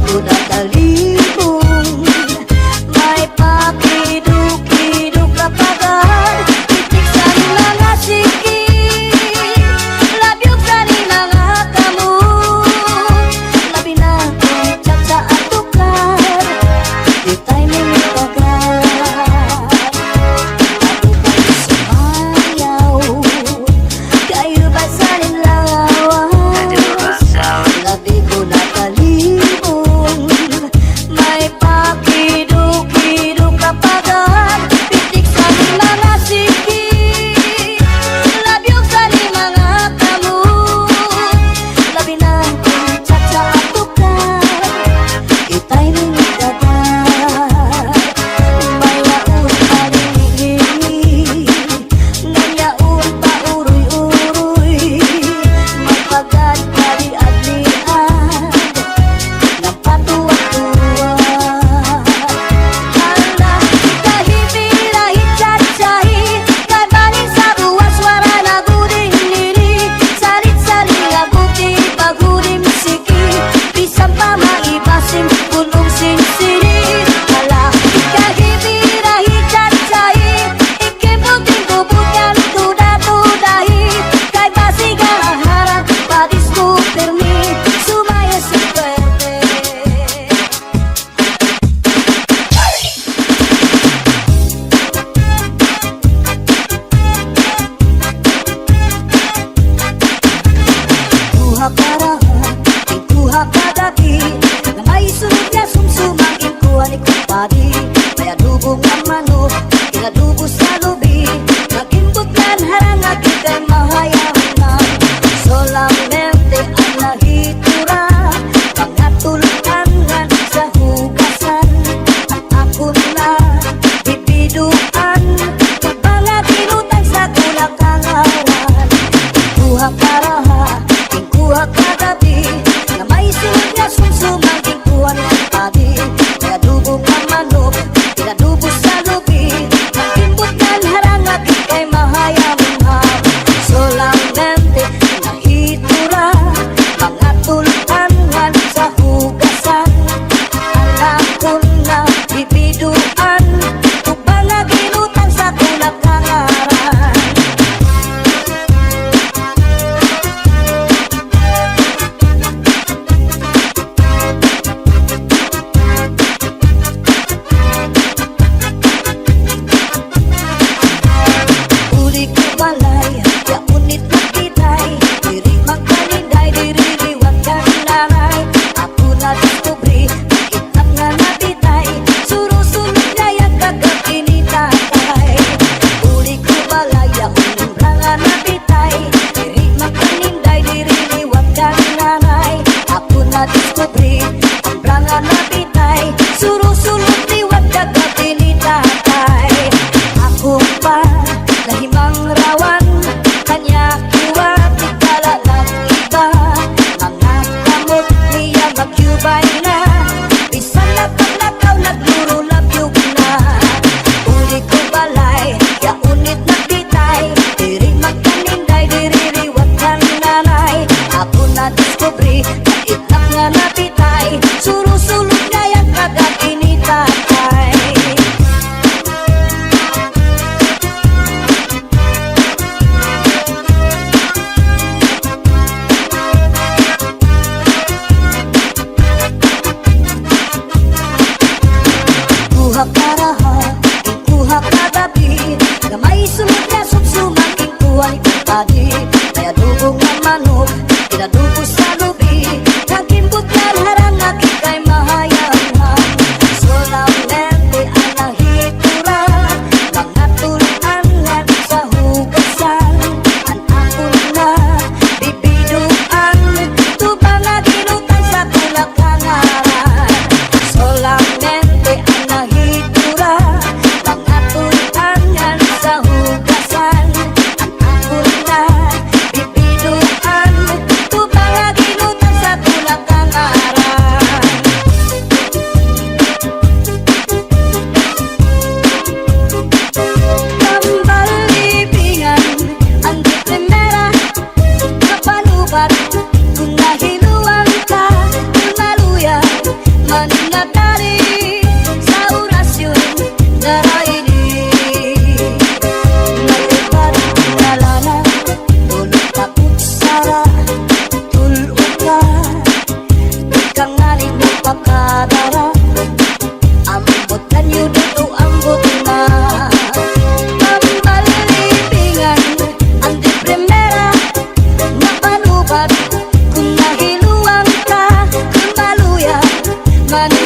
ko nakalibong. May pakiduk-iduk kapagan, titik sa mga siki, labyog sa mga kamu, labi na kong chat sa atukar, di tayo minitagan. Ako kayo sumayaw, kayo ba sa nilawas, labi ko nakalibong. May pakiduk-iduk kapagan, pitik sa mga siki, labyog sa mga kamu, labi na kong chat sa atukar, itay minitagan. May yaon pa rin, nanyaon pa uroy-uroy, may pagad pa di adlian, ng patuwa-tuwa. Hala, kahibirahit chat-chahi, kabaling sa ruwas, wara na guding lili, salit-saling abuti, pagurim siki, pisang pa maibasim, gulong sinsini. Hala, kahibirahit chat-chahi, ikibuting bubukan, tuda-tudahi, kay basigang aharan, padis ko permi, sumaya sa pwede. Kuha karahan, kuha kadaki, na may sunod na sumsumang kuha ni kumpadi. May adubong ang manok, inadubo sa lubi, nagimbutlan harang aking kay mahayaman. Solamente ang nahitura, mga tulutangan sa hugasan, ang ako na bibiduan, mga tinutang sa kulakangaran. Kuha karaha, kuha kagabi, na may sunod na sumsumang kuha ni kumpadi. May adubong ang manok,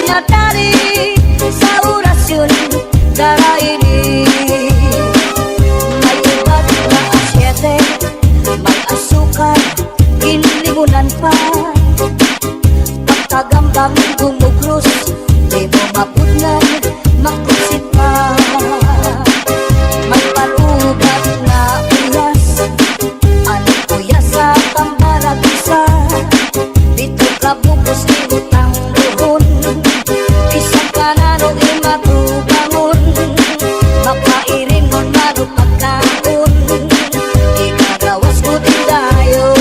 Pinatari sa orasyon daraini. May ubat na asyete, may asukal, inlimunan pa. Pagkagambang gumukrus, di mo mapudnan, makusit pa. May parugat na uyas, ano uyas sa tambarag isa. Dito ka bukos ni utang doon, isang kanano imatubangon. Mapairin mo maro pagkaon, ikagawas ko din dayon.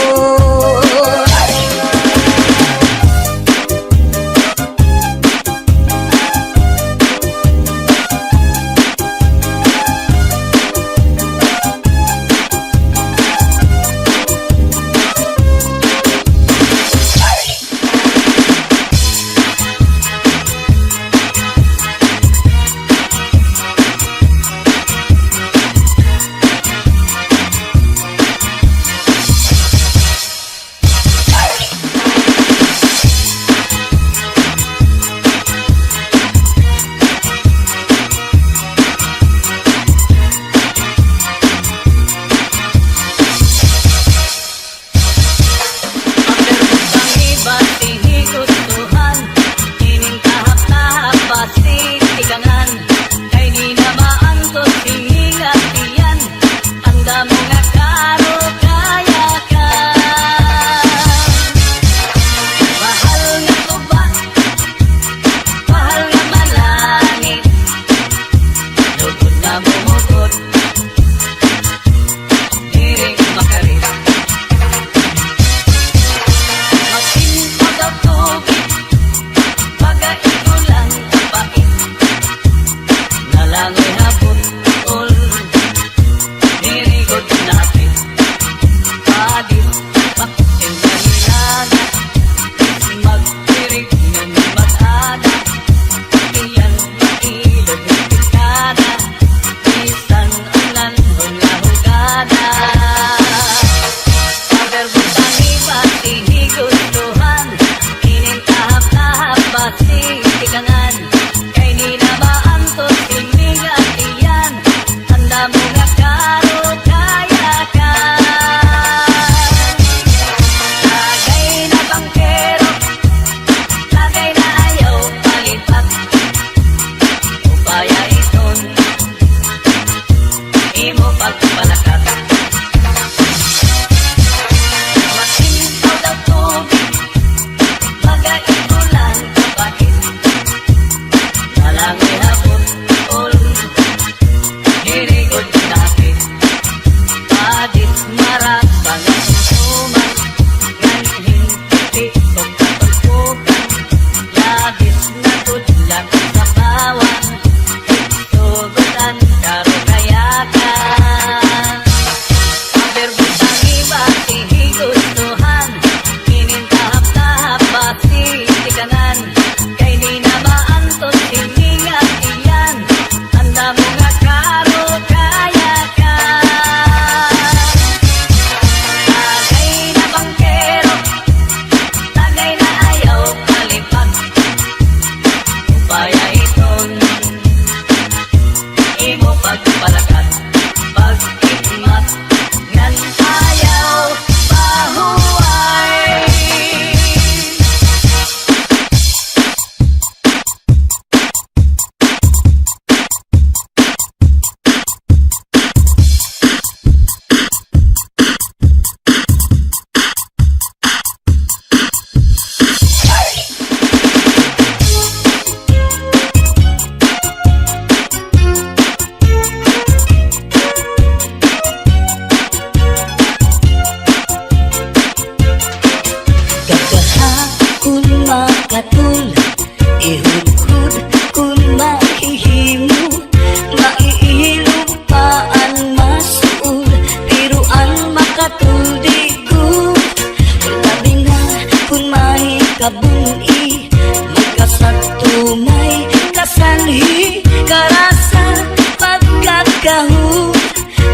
kabuni magkasagto may kasanhi karasa pagkakahu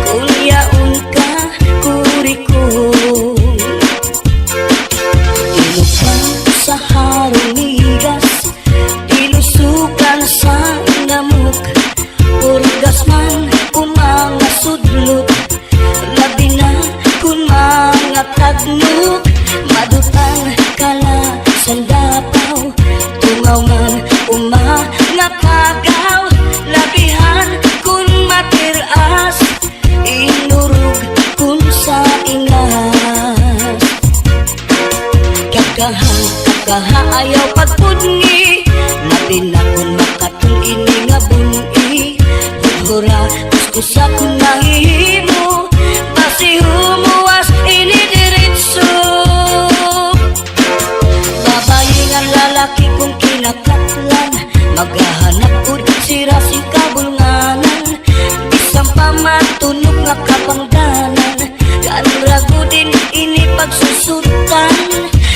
kunyaon ka kuriko inupan sa harong migas uma nga kagaw, labihan kun matiras, inurog kun sa ingas. Kakaha ayaw pagpudngi, labi na kun makatul ini nga buni. Hura kuskusa kun mahihimo, basi humuwas ini diritso. Babayi nga lalaki kung kinakatlan, maghahanap ud sira sing kabulnganan. Bisang pamatunog nga kapangdanan, kanrago din ini pagsusutan.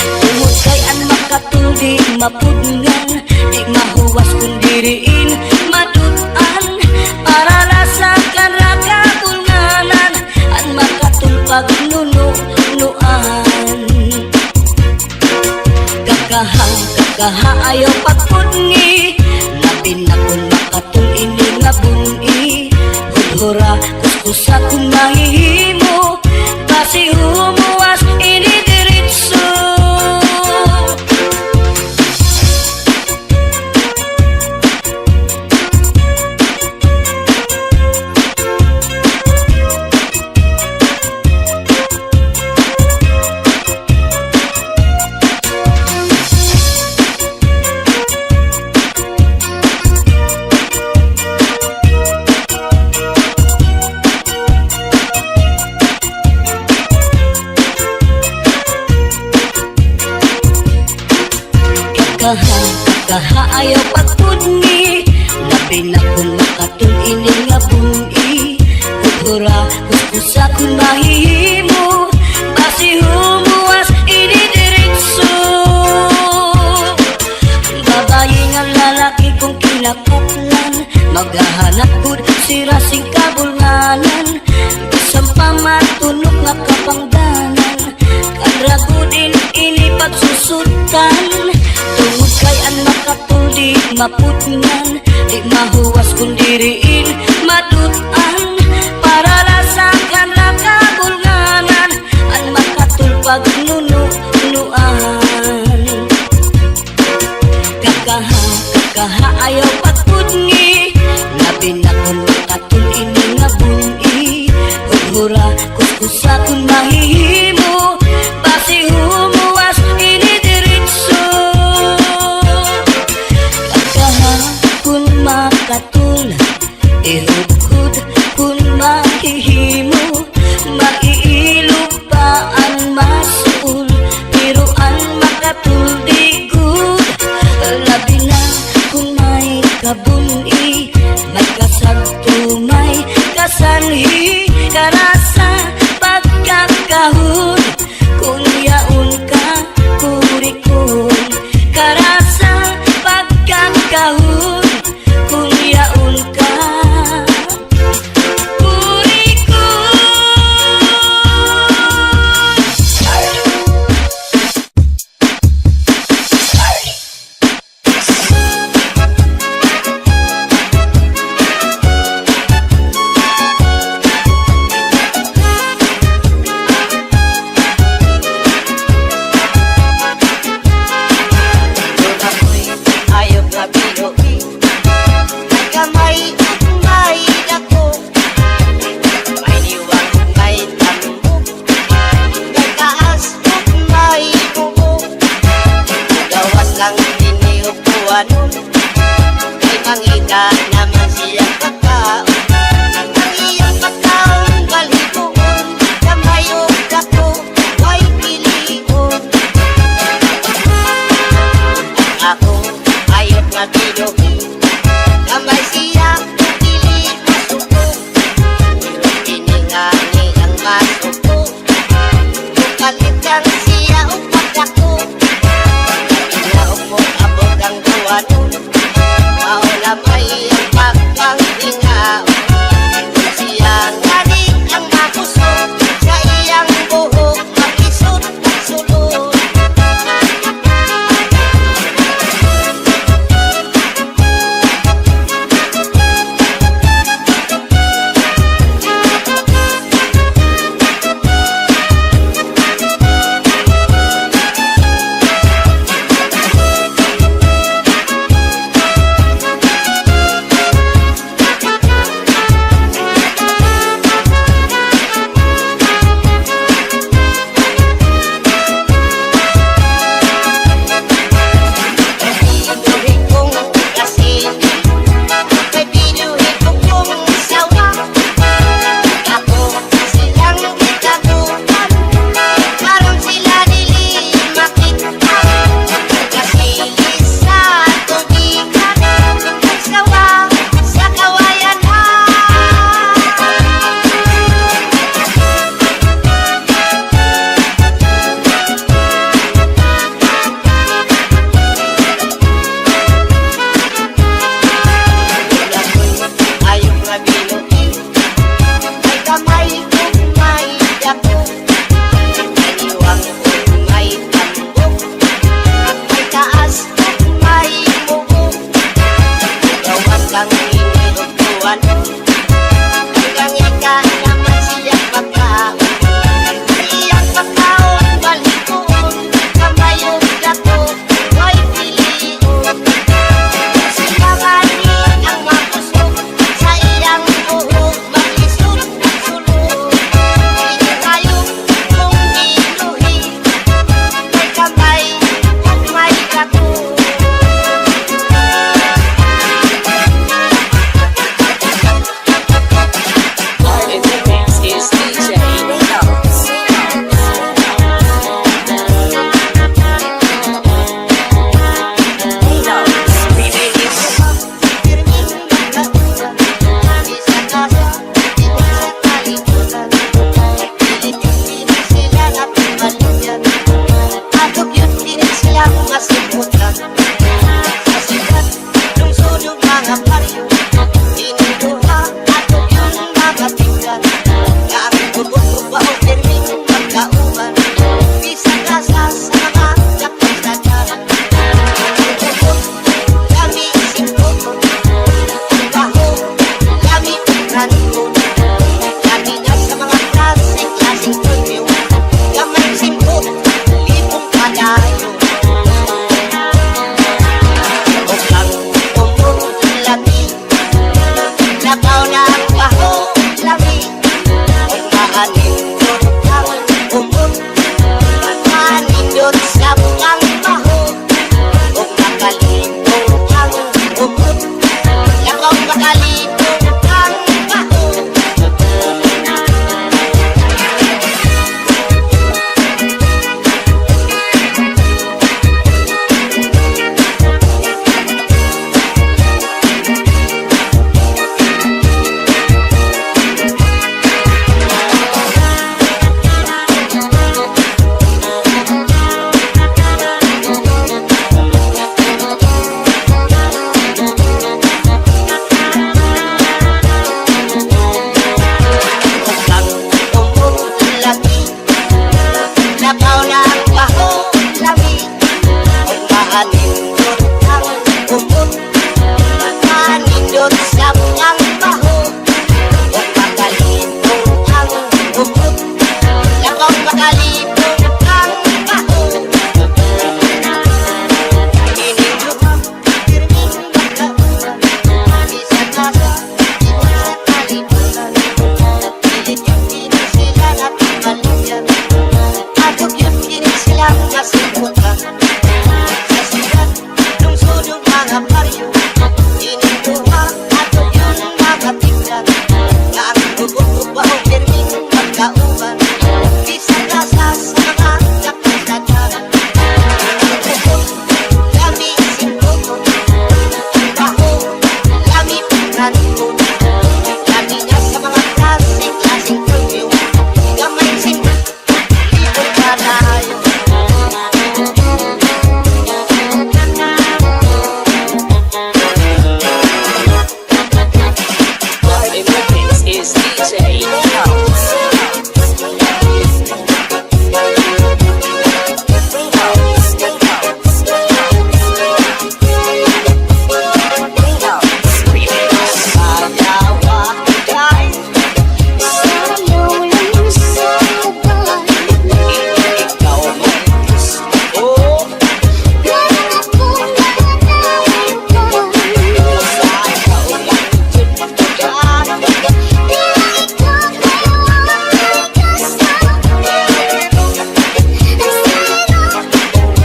Tungod kay an makatul di mapudngan, di mahuwas kung diriin madutan. Para lasa kanra kabulnganan, an makatul pagnunuan. Kakaha ayaw pagpudngi, labi na kung makatul ini nga buni. Hudhura kuskusa kung mahihimo, basi humuwas ini diritso. Kakaha ayaw pagpudngi, labi na kung makatul ini nga buni. Hudhura kuskusa kung mahihimo, basi humuwas ini diritso. Babayi nga lalaki kung kinakatlan, maghahanap kud sira sing kabulnganan. Bisang pamatunog nga kapangdanan, kanrago din ini pagsusutan. Tungod kay an makatul di mapudngan, di mahuwas kung diriin madutan. Para lasakan na kabulnganan, an makatul pagnunuan. Kakaha ayaw pagpudngi, labi na kung makatul ini nga buni. Hudhura kuskusa kung mahihimo, basi humuwas ini diritso. Kun makatul, irugod kun mahihimo, maiilog pa ang masul, pero ang makatul di good. Labi na kung may kabuni, may kasagto, may kasanhi, karasa pagkakahon, kung yaon ka kurikon. Karasa pagkakahon, kung yaon ka kurikon. Ay mangita naman siyang pagkaon, ang iyong pagkaon galikuon, kamayog ako ay pilion. Ako ayot na binuhi, kamay siya pili masuko, pero tiningani ang masuko, kukalitan siya upat ako. Mo abot ang duwanon, maulamay ang pagpanghingaw. Siyang galing ang makuso, sa iyang buhok makisot at sulod. Dulot sa ang baho kung makalipong ang bukod Lakaw makalipong ang baho Inilubang pirming magkaulan Isa kasa, isa kalibutan Pilit yung pinisilan at maluyan Atog yung pinisilan kasimutan Sa sigat, lungsod yung mga baryo Iniluha atog yung mga tingnan Na ang bubog-ubao pirming magkaulan Isa kasa sa mga kapitatan Bubog, lami simputo Baho, lami pagkanikon Lami niya sa mga klaseng-klaseng perfume Gamay simputo, ito ka tayo This is DJ House. Sayawa kay ikaw may gusto Sayaw lang dyan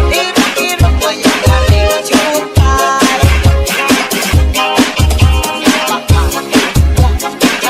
Tiro-tiro ko yung galing jutay Sayawa kay ikaw may gusto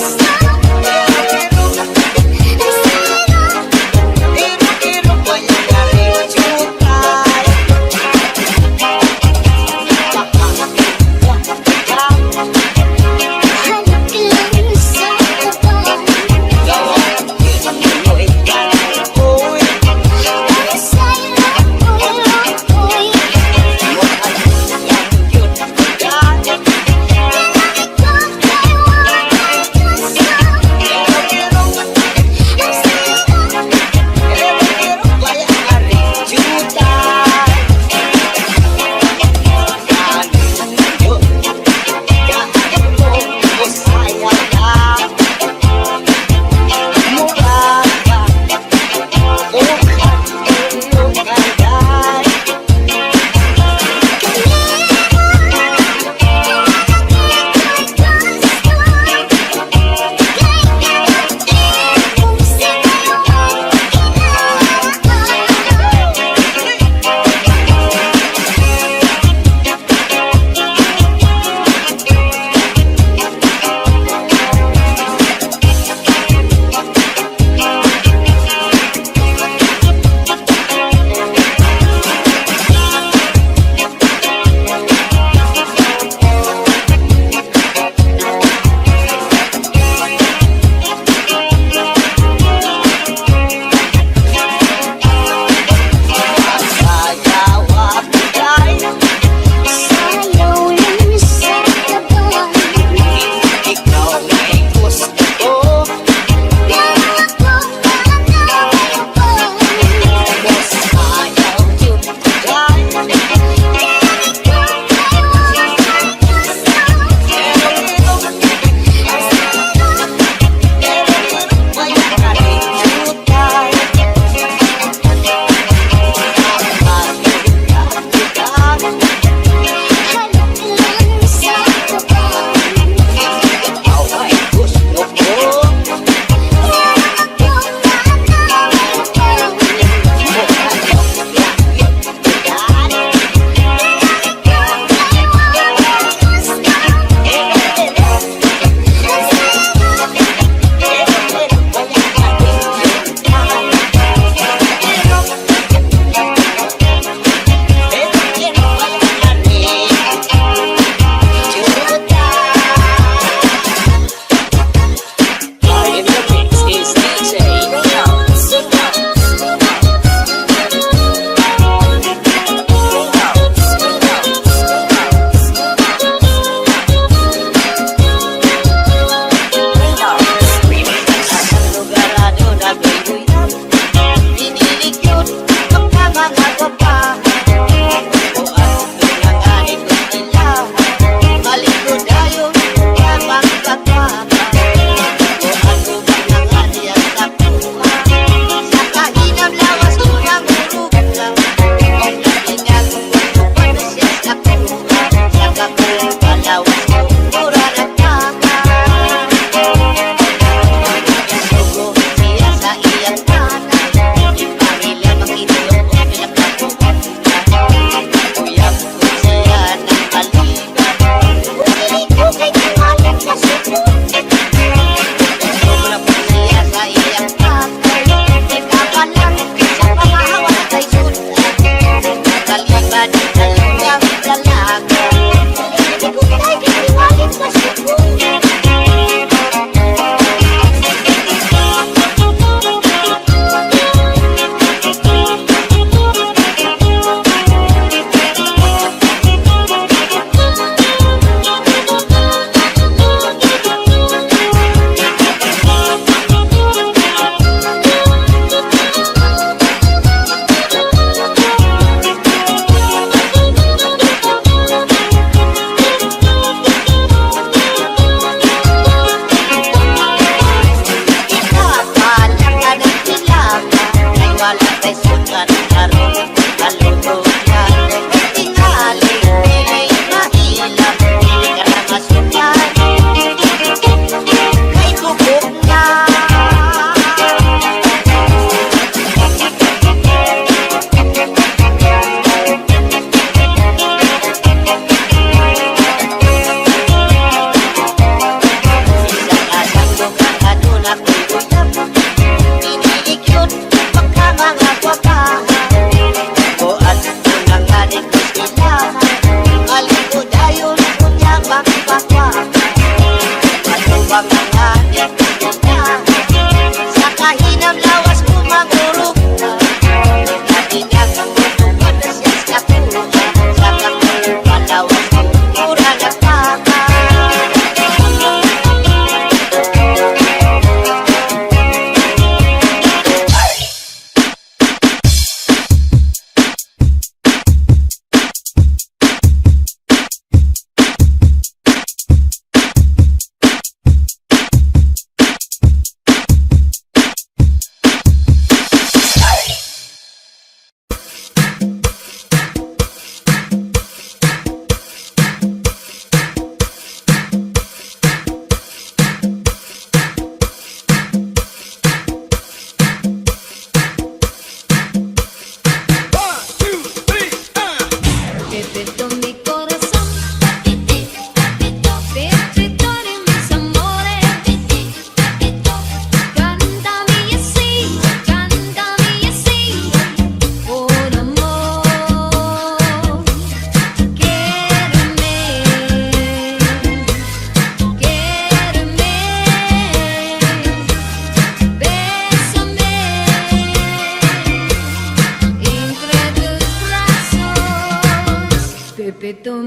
Sayaw lang dyan Tiro-tiro ko yung galing jutay Sayaw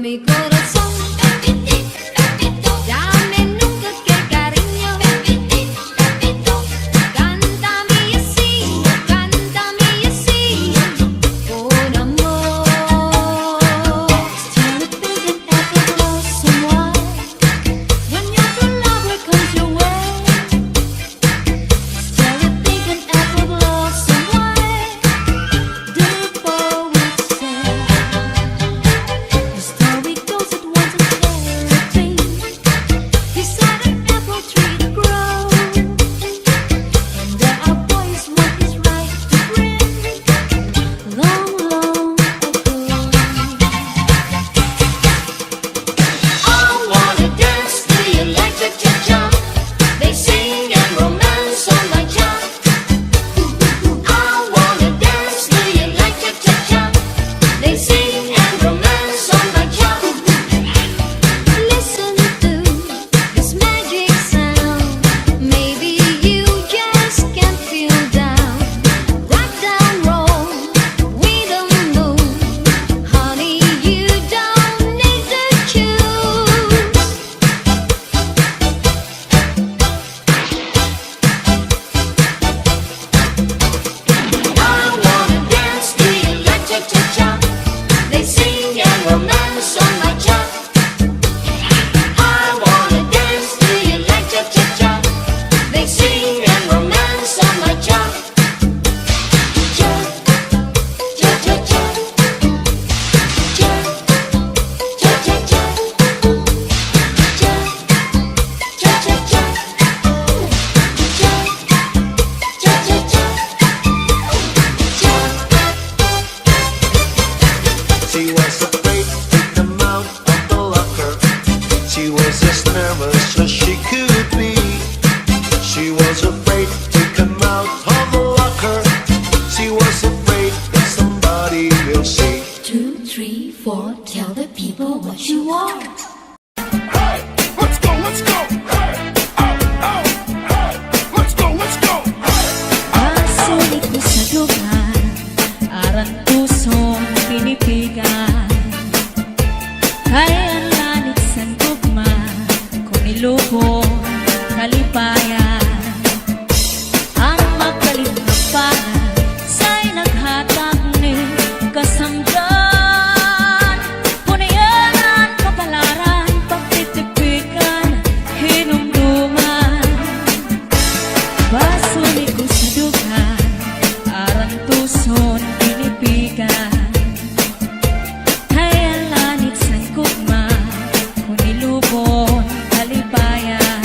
mi corazón. Dame nunca que cariño. Cántame así, con amor. Still thinking effortless someone when your true lover comes your way. Still thinking effortless someone. The poet said, the story goes it once a cherry tree beside an apple tree to grow, and there are boys what is right to bring long, long ago. I wanna dance to the electric cha-cha. They sing and romance on my cha. I wanna dance to the electric cha-cha. They sing and romance on my cha. Listen to this magic sound. Maybe you just can't feel down. Rock down, roll with the moon. Honey, you don't need to choose. I wanna dance to the electric cha-cha. They sing and romance on my cha. I wanna dance to the electric cha-cha. They sing and romance on my cha. Cha, cha, cha, cha. Cha, cha, cha, cha. Cha, cha, cha, cha. Cha, cha, cha, cha. She was afraid to come out of the locker. She was as nervous as she could be. She was afraid to come out of the locker. She was afraid that somebody will see. 2, 3, 4, tell the people what you are. Hey, let's go, let's go. Hey, oh, oh, hey, let's go, let's go. Pasulit ko sa dugan, aran pusong pinipigan. Kaya ang lanit sa tugma, kung ilubong kalipayan. Ang magkalimhapanan, sa'y naghatag ni kasamdan. Punayanan, kapalaran, pagtitipikan, hinumduman. Pasulit ko sa dugan, aran tuson pinipigan. Kaya langit sa kugma, kung ilubon kalipayan.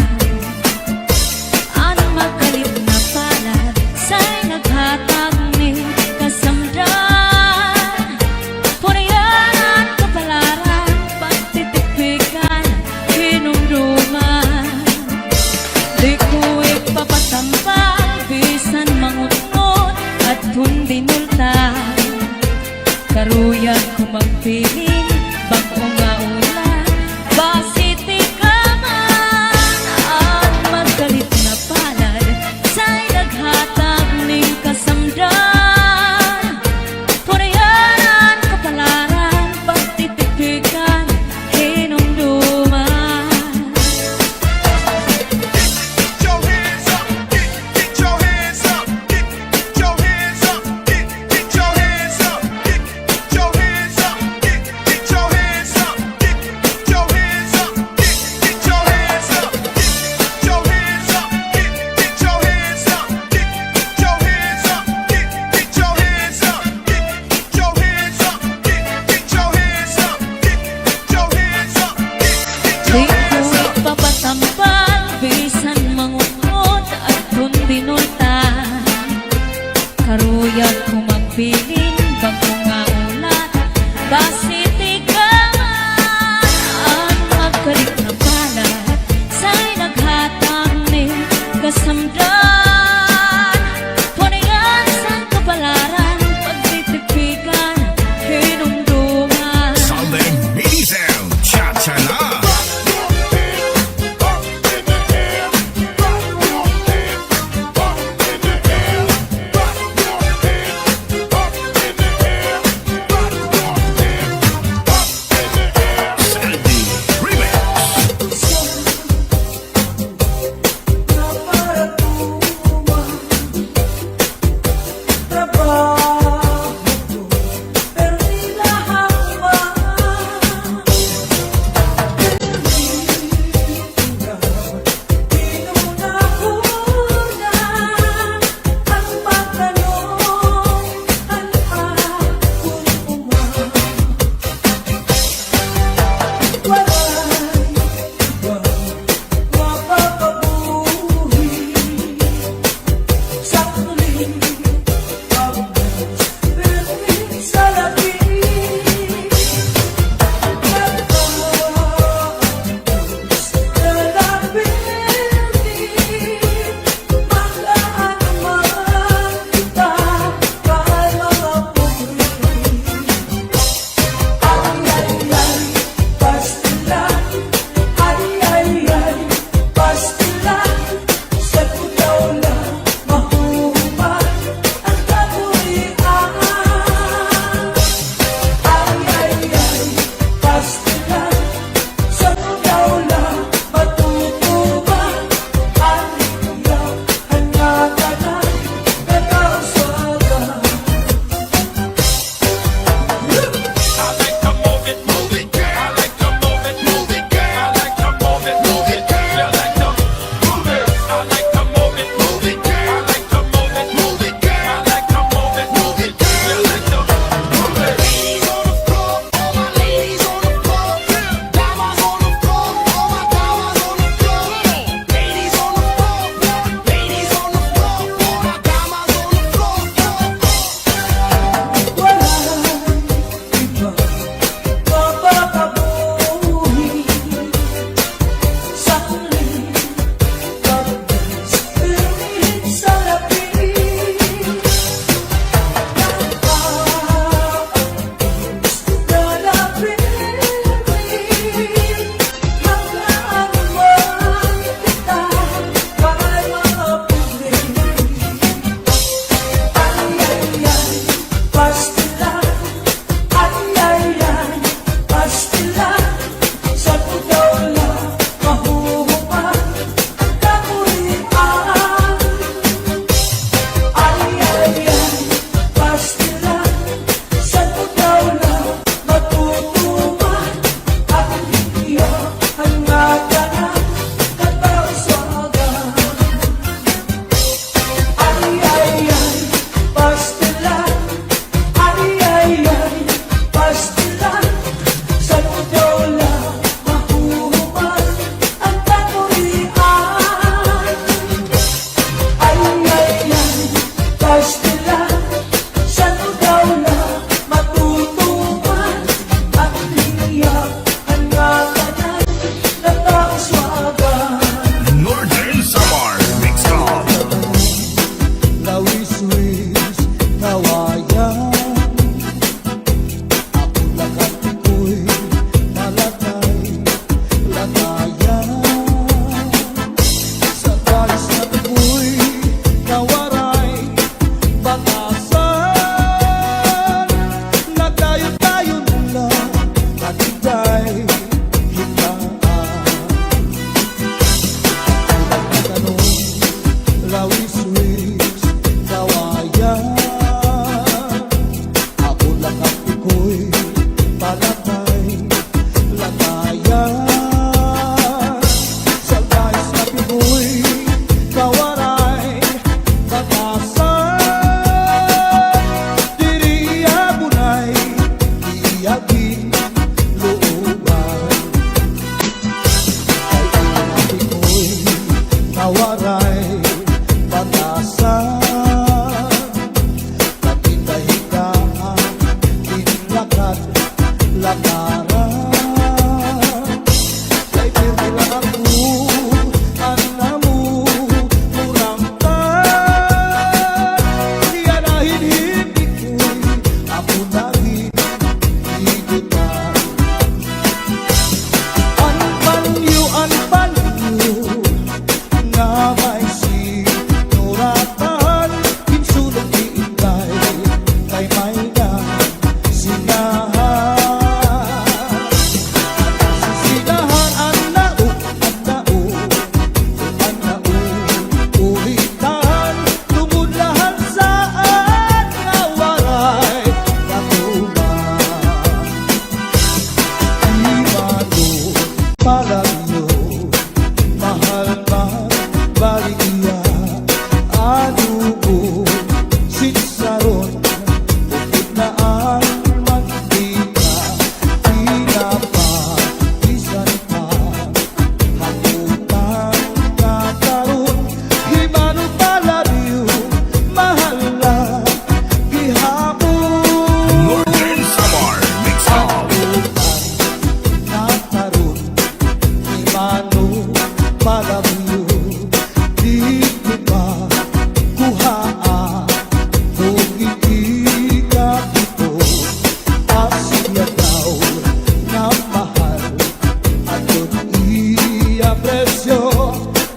presyo,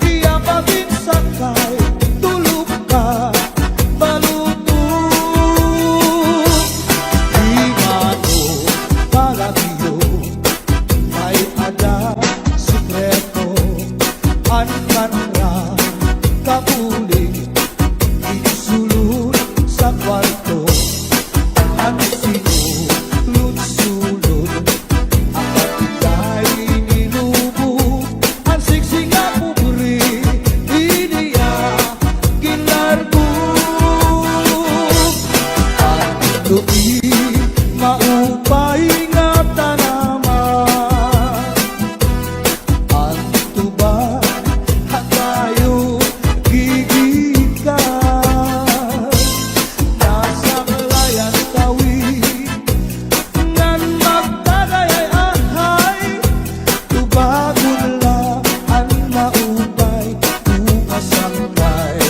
iya pa din sakay, tulog ka, balutog. Di mano palagyo, may ada sikreto, an kanra kapuling, isulod sa kwarto, ang sinulod-sulod, ang patigay nilubog, ang siksing na pupuri, iniya ginarbog. Ang lupi maupay nga tanaman, ang tuba hatayo gigikan, nasa kalayan tawid ngan magtagayay-ahay, tubagon lang ang maupay umasangkay.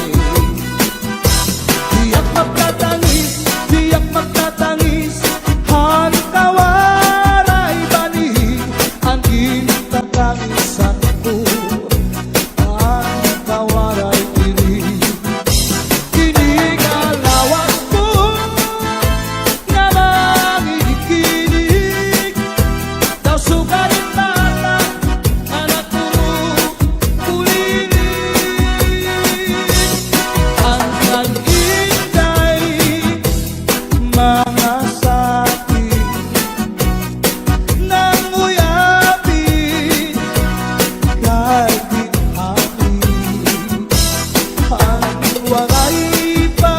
Diyak magtatangis, hanta waray bani, ang gintatangisan ko, ang kawaray diri. Kinigalawas ko nga mangikinig, daw sugarin bata, anak tulilig. Ang nag-intay, mga sakit nang uyapin, kahit di amin. Ang waray pa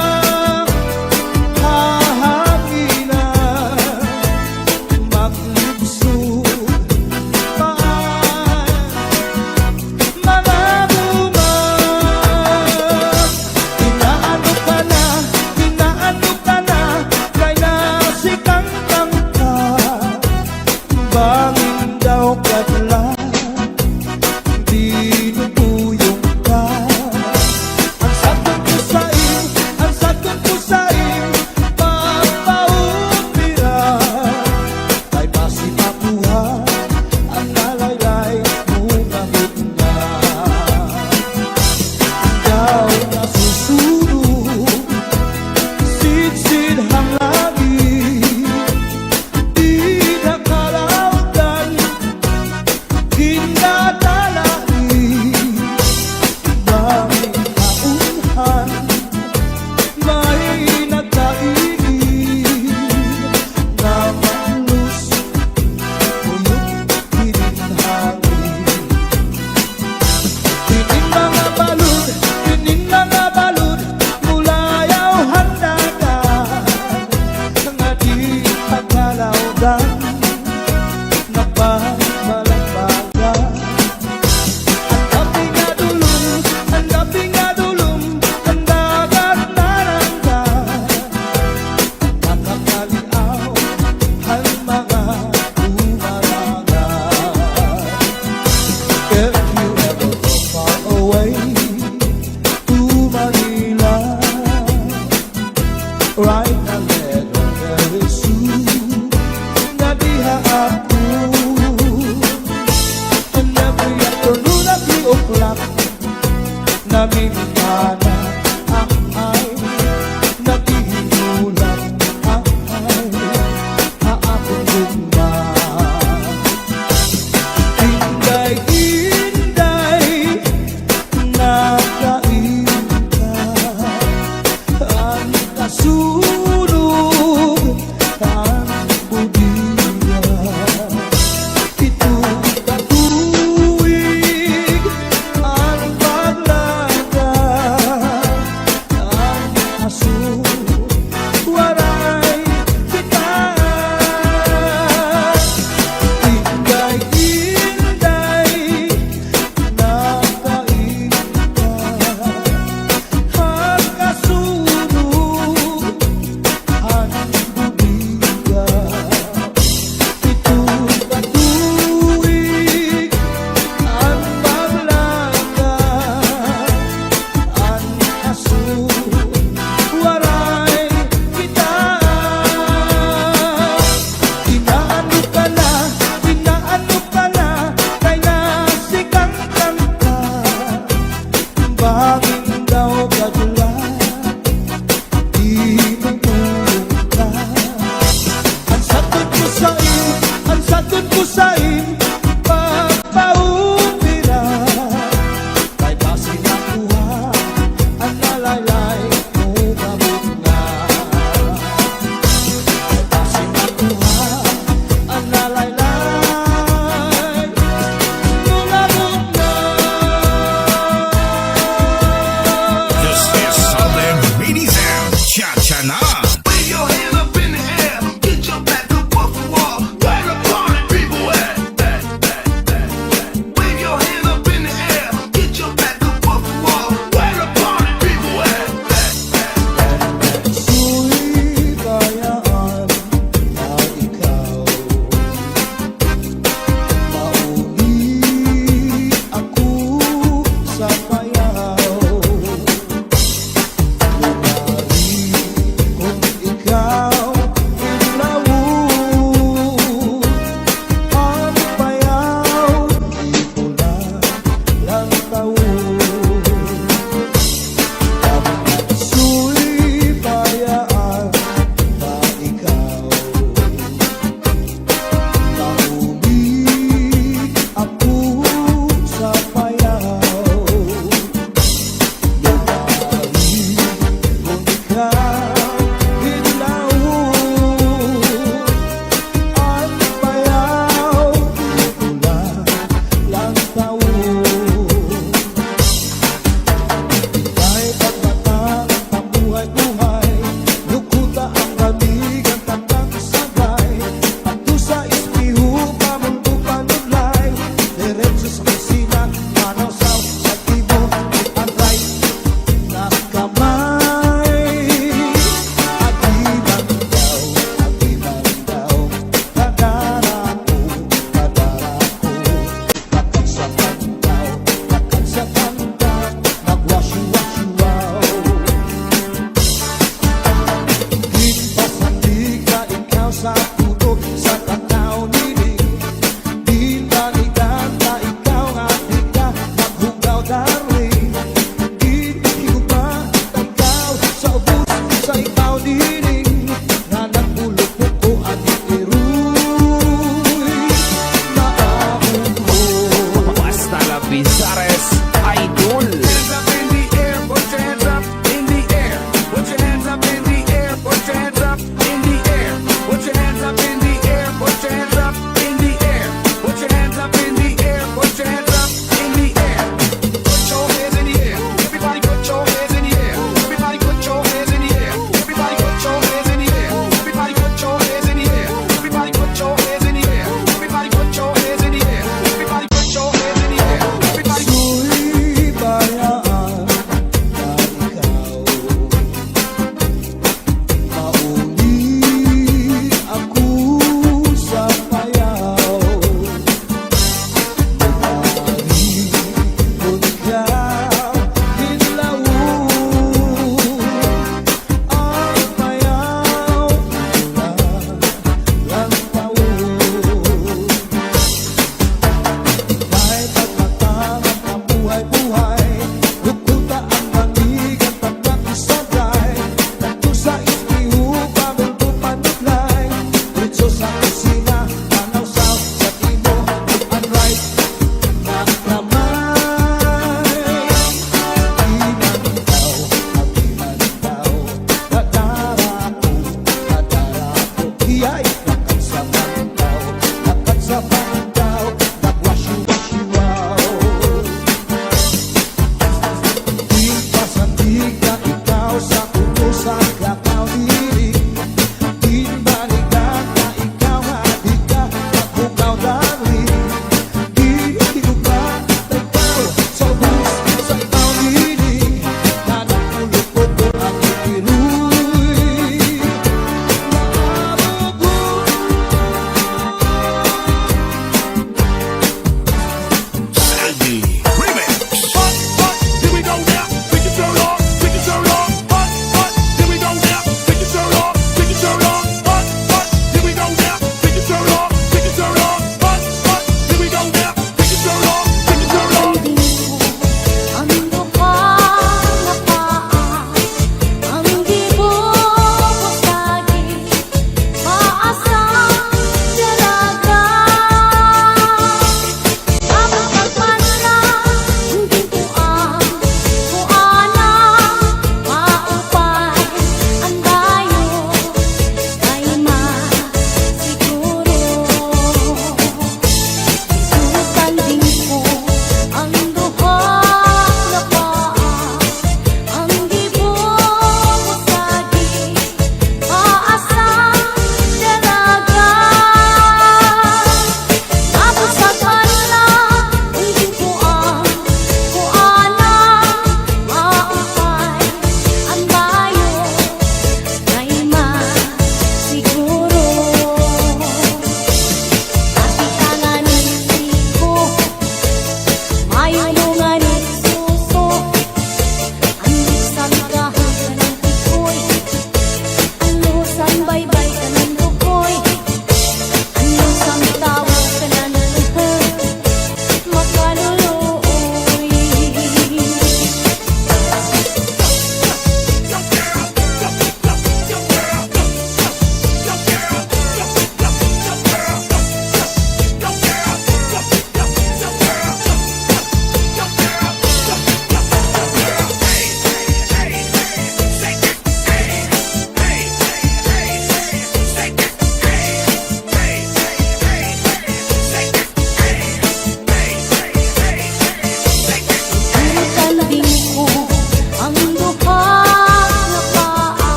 hahanginan, maglubsog pa mga bunga. Inaano ka na, kay nasikang ka, bangin daw kadla, dinutuyong ka. Ang sagot ko sa'yo, papaupira, kay basi makuha, ang nalaylay mo kahit na. Ikaw nasusunod, sidsid ang langit, di nakalautan, ginadalain, bangin kaunhan, may nagkainin, na malus, uyok hininhangin. Tinin mga balud, mulayaw handagan, nga di pagkalawdan, nagbabalagbagan. Ang gabi nga dulum, ang dagat naranggan, nakakaliaw ang mga umarangan. If you ever go far away to Manila, write a letter very soon, na diha ako. And every afternoon at 3 o'clock, namimana ang ay, nagihinulang ang ay, aakong gugma. Inday-inday, nakainta, ang kasunog, ang budiya. Itong katuwig, ang paglagay, Pisares